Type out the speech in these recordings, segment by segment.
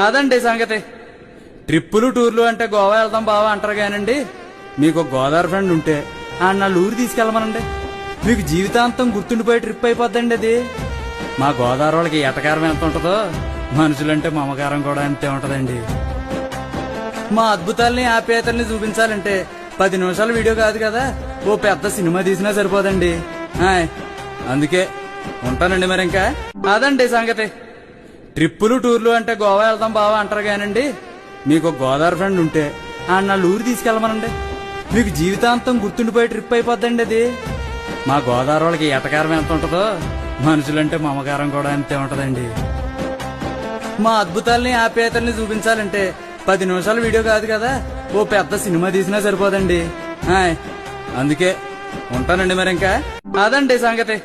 అదండి సంగతి. ట్రిప్పులు టూర్లు అంటే గోవా వెళ్దాం బావా అంటారు కానండి, మీకు గోదావరి ఫ్రెండ్ ఉంటే ఆ నా ఊరు తీసుకెళ్ళమనండి. మీకు జీవితాంతం గుర్తుండిపోయే ట్రిప్ అయిపోద్దండి అది. మా గోదావరి వాళ్ళకి ఎటకారం ఎంత ఉంటుందో మనుషులంటే మమకారం కూడా అంతే ఉంటదండి. మా అద్భుతాల్ని ఆప్యాయతల్ని చూపించాలంటే 10 నిమిషాల వీడియో కాదు కదా, ఓ పెద్ద సినిమా తీసినా సరిపోదండి. అందుకే ఉంటానండి మరి. ఇంకా అదండి సంగతి. ట్రిప్పులు టూర్లు అంటే గోవా వెళ్దాం బావా అంటారు కానండి, మీకు గోదావరి ఫ్రెండ్ ఉంటే ఆ నా ఊరు తీసుకెళ్ళమనండి. మీకు జీవితాంతం గుర్తుండిపోయే ట్రిప్ అయిపోద్దండి అది. మా గోదావరి వాళ్ళకి ఎటకారం ఎంత ఉంటుందో మనుషులంటే మమకారం కూడా అంతే ఉంటదండి. మా అద్భుతాల్ని ఆప్యాయతల్ని చూపించాలంటే 10 నిమిషాల వీడియో కాదు కదా, ఓ పెద్ద సినిమా తీసినా సరిపోదండి. అందుకే ఉంటానండి మరి. ఇంకా అదండి సంగతి.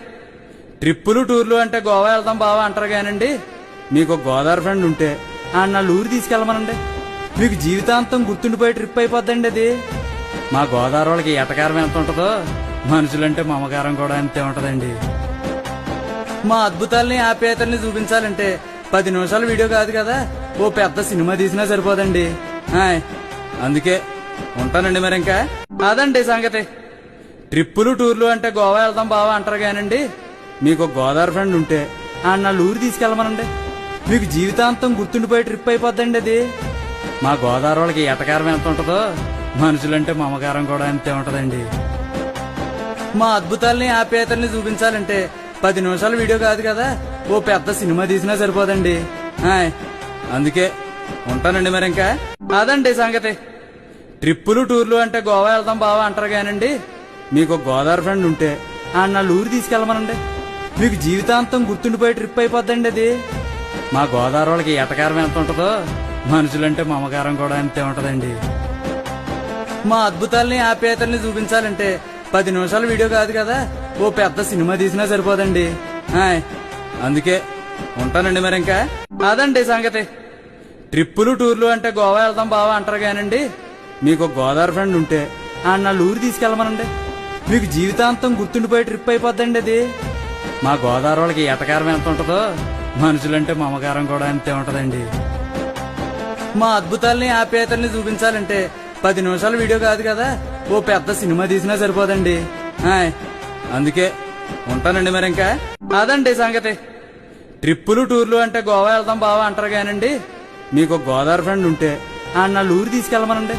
ట్రిప్పులు టూర్లు అంటే గోవా వెళ్దాం బావా అంటారు కానండి, మీకు గోదావరి ఫ్రెండ్ ఉంటే ఆ నా ఊరు తీసుకెళ్ళమనండి. మీకు జీవితాంతం గుర్తుండిపోయే ట్రిప్ అయిపోద్దండి అది. మా గోదావరి వాళ్ళకి ఎటకారం ఎంత ఉంటుందో మనుషులంటే మమకారం కూడా అంతే ఉంటదండి. మా అద్భుతాల్ని ఆప్యాయతల్ని చూపించాలంటే 10 నిమిషాల వీడియో కాదు కదా, ఓ పెద్ద సినిమా తీసినా సరిపోదండి. అందుకే ఉంటానండి మరి. ఇంకా అదండి సంగతి. ట్రిప్పులు టూర్లు అంటే గోవా వెళ్దాం బావా అంటారు కానండి, మీకు గోదావరి ఫ్రెండ్ ఉంటే ఆ నా ఊరు తీసుకెళ్ళమనండి. మీకు జీవితాంతం గుర్తుండిపోయే ట్రిప్ అయిపోద్దండి అది. మా గోదావరి వాళ్ళకి ఎటకారం ఎంత ఉంటుందో మనుషులంటే మమకారం కూడా అంతే ఉంటదండి. మా అద్భుతాల్ని ఆప్యాయతల్ని చూపించాలంటే 10 నిమిషాల వీడియో కాదు కదా, ఓ పెద్ద సినిమా తీసినా సరిపోదండి. అందుకే ఉంటానండి మరి. ఇంకా అదండి సంగతి. ట్రిప్పులు టూర్లు అంటే గోవా వెళ్దాం బావా అంటారు కానండి, మీకు గోదావరి ఫ్రెండ్ ఉంటే ఆ నా ఊరు తీసుకెళ్ళమనండి. మీకు జీవితాంతం గుర్తుండిపోయే ట్రిప్ అయిపోద్దండి అది. మా గోదావరి వాళ్ళకి ఎటకారం ఎంత ఉంటుందో మనుషులంటే మమకారం కూడా అంతే ఉంటదండి. మా అద్భుతాల్ని ఆప్యాయతల్ని చూపించాలంటే 10 నిమిషాల వీడియో కాదు కదా, ఓ పెద్ద సినిమా తీసినా సరిపోదండి. అందుకే ఉంటానండి మరి. ఇంకా అదండి సంగతి. ట్రిప్పులు టూర్లు అంటే గోవా వెళ్దాం బావా అంటారు కానండి, మీకు గోదావరి ఫ్రెండ్ ఉంటే ఆ నా ఊరు తీసుకెళ్ళమనండి. మీకు జీవితాంతం గుర్తుండిపోయే ట్రిప్ అయిపోద్దండి అది. మా గోదావరి వాళ్ళకి ఎటకారం ఎంత ఉంటుందో మనుషులంటే మమకారం కూడా అంతే ఉంటదండి. మా అద్భుతాల్ని ఆప్యాయతల్ని చూపించాలంటే 10 నిమిషాల వీడియో కాదు కదా, ఓ పెద్ద సినిమా తీసినా సరిపోదండి. అందుకే ఉంటానండి మరి. ఇంకా అదండి సంగతి. ట్రిప్పులు టూర్లు అంటే గోవా వెళ్దాం బావా అంటారు కానండి, మీకు గోదావరి ఫ్రెండ్ ఉంటే ఆ నా ఊరు తీసుకెళ్ళమనండి.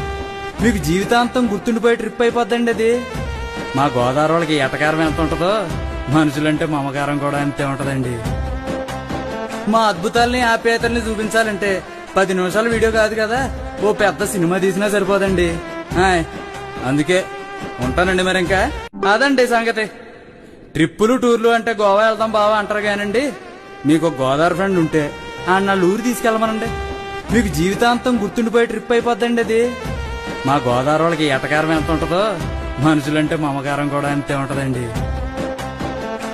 మీకు జీవితాంతం గుర్తుండిపోయే ట్రిప్ అయిపోద్దండి అది. మా గోదావరి వాళ్ళకి ఎటకారం ఎంత ఉంటుందో మనుషులంటే మమకారం కూడా అంతే ఉంటదండి. మా అద్భుతాల్ని ఆప్యాయతల్ని చూపించాలంటే 10 నిమిషాల వీడియో కాదు కదా, ఓ పెద్ద సినిమా తీసినా సరిపోదండి. అందుకే ఉంటానండి మరి. ఇంకా అదండి సంగతి. ట్రిప్పులు టూర్లు అంటే గోవా వెళ్దాం బావా అంటారు కానండి, మీకు గోదావరి ఫ్రెండ్ ఉంటే ఆ నా ఊరు తీసుకెళ్ళమనండి. మీకు జీవితాంతం గుర్తుండిపోయే ట్రిప్ అయిపోద్దండి అది. మా గోదావరి వాళ్ళకి ఎటకారం ఎంత ఉంటుందో మనుషులంటే మమకారం కూడా అంతే ఉంటదండి.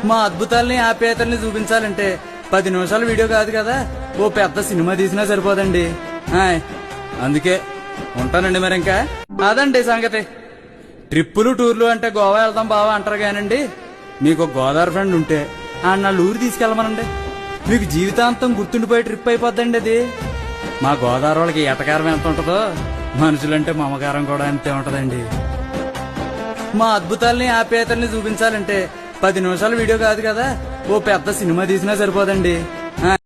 మా అద్భుతాల్ని ఆప్యాయతల్ని చూపించాలంటే 10 నిమిషాల వీడియో కాదు కదా, ఓ పెద్ద సినిమా తీసినా సరిపోదండి. అందుకే ఉంటానండి మరి. ఇంకా అదండి సంగతి. ట్రిప్పులు టూర్లు అంటే గోవా వెళ్దాం బావా అంటారు కానండి, మీకు గోదావరి ఫ్రెండ్ ఉంటే ఆ నా ఊరు తీసుకెళ్ళమనండి. మీకు జీవితాంతం గుర్తుండిపోయే ట్రిప్ అయిపోద్దండి అది. మా గోదావరి వాళ్ళకి ఎటకారం ఎంత ఉంటుందో మనుషులంటే మమకారం కూడా అంతే ఉంటదండి. మా అద్భుతాల్ని ఆప్యాయతల్ని చూపించాలంటే 10 నిమిషాల వీడియో కాదు కదా, ఓ పెద్ద సినిమా తీసినా సరిపోదండి.